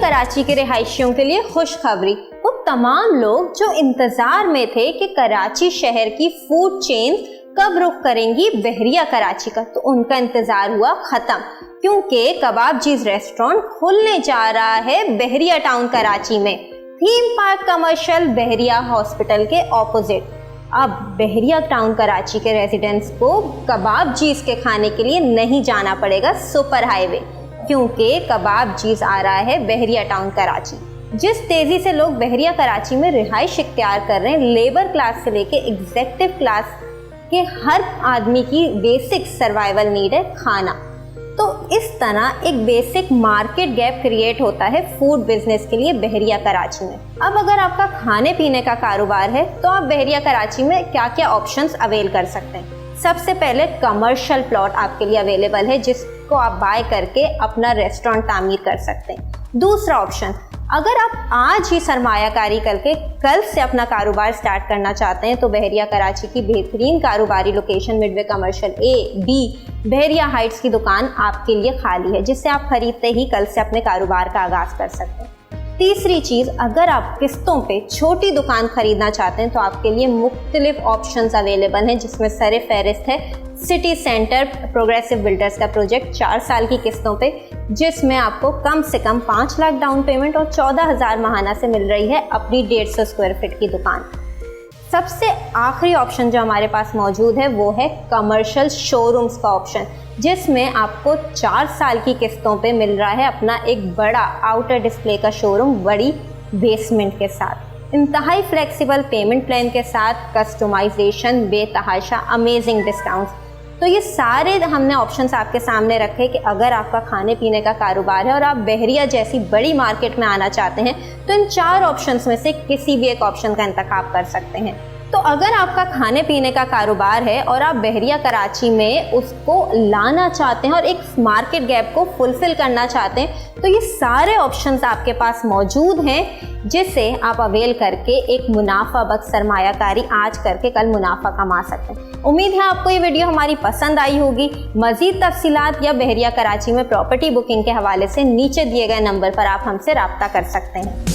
कराची के रिहायशियों के लिए खुशखबरी। वो तमाम लोग जो इंतजार में थे कि कराची शहर की फूड चेन कब रुख करेंगी बहरिया कराची का, तो उनका इंतजार हुआ खत्म, क्योंकि कबाबजीज रेस्टोरेंट खुलने जा रहा है बहरिया टाउन कराची में, थीम पार्क कमर्शियल बहरिया हॉस्पिटल के ऑपोजिट। अब बहरिया टाउन कराची के रेजिडेंट्स को कबाबजीज के खाने के लिए नहीं जाना पड़ेगा सुपर हाईवे, क्योंकि कबाबजीज आ रहा है बहरिया टाउन कराची। जिस तेजी से लोग बहरिया कराची में रिहाइश इख्तियार कर रहे हैं, लेबर क्लास से लेके एग्जेक्टिव क्लास के हर आदमी की बेसिक सर्वाइवल नीड है खाना। तो इस तरह एक बेसिक मार्केट गैप क्रिएट होता है फूड बिजनेस के लिए बहरिया कराची में। अब अगर आपका खाने पीने का कारोबार है तो आप बहरिया कराची में क्या क्या ऑप्शंस अवेल कर सकते हैं। सबसे पहले कमर्शियल प्लॉट आपके लिए अवेलेबल है, जिसको आप बाय करके अपना रेस्टोरेंट तामीर कर सकते हैं। दूसरा ऑप्शन, अगर आप आज ही सरमायाकारी करके कल से अपना कारोबार स्टार्ट करना चाहते हैं तो बहरिया कराची की बेहतरीन कारोबारी location Midway commercial A, B Bahria Heights की दुकान आपके लिए खाली है, जिससे आप खरीदते ही कल से अपने कारोबार का आगाज़ कर सकते हैं। तीसरी चीज़, अगर आप किस्तों पे छोटी दुकान खरीदना चाहते हैं तो आपके लिए मुख्तलिफ ऑप्शंस अवेलेबल हैं, जिसमें सर फहरिस्त है सिटी सेंटर प्रोग्रेसिव बिल्डर्स का प्रोजेक्ट 4 साल की किस्तों पे, जिसमें आपको कम से कम 5 लाख डाउन पेमेंट और 14,000 महाना से मिल रही है अपनी 150 स्क्वायर फीट की दुकान। सबसे आखिरी ऑप्शन जो हमारे पास मौजूद है वो है कमर्शियल शोरूम्स का ऑप्शन, जिसमें आपको 4 साल की किस्तों पे मिल रहा है अपना एक बड़ा आउटर डिस्प्ले का शोरूम बड़ी बेसमेंट के साथ, इंतहाई फ्लेक्सिबल पेमेंट प्लान के साथ, कस्टमाइजेशन, बेतहाशा अमेजिंग डिस्काउंट्स। तो ये सारे हमने ऑप्शंस आपके सामने रखे कि अगर आपका खाने पीने का कारोबार है और आप बहरिया जैसी बड़ी मार्केट में आना चाहते हैं तो इन 4 ऑप्शंस में से किसी भी एक ऑप्शन का इंतखाब कर सकते हैं। तो अगर आपका खाने पीने का कारोबार है और आप बहरिया कराची में उसको लाना चाहते हैं और एक मार्केट गैप को फुलफिल करना चाहते हैं तो ये सारे ऑप्शंस आपके पास मौजूद हैं, जिससे आप अवेल करके एक मुनाफा बख्श सरमायाकारी आज करके कल मुनाफा कमा सकते हैं। उम्मीद है आपको ये वीडियो हमारी पसंद आई होगी। मज़ीद तफसीलात या बहरिया कराची में प्रॉपर्टी बुकिंग के हवाले से नीचे दिए गए नंबर पर आप हमसे रब्ता कर सकते हैं।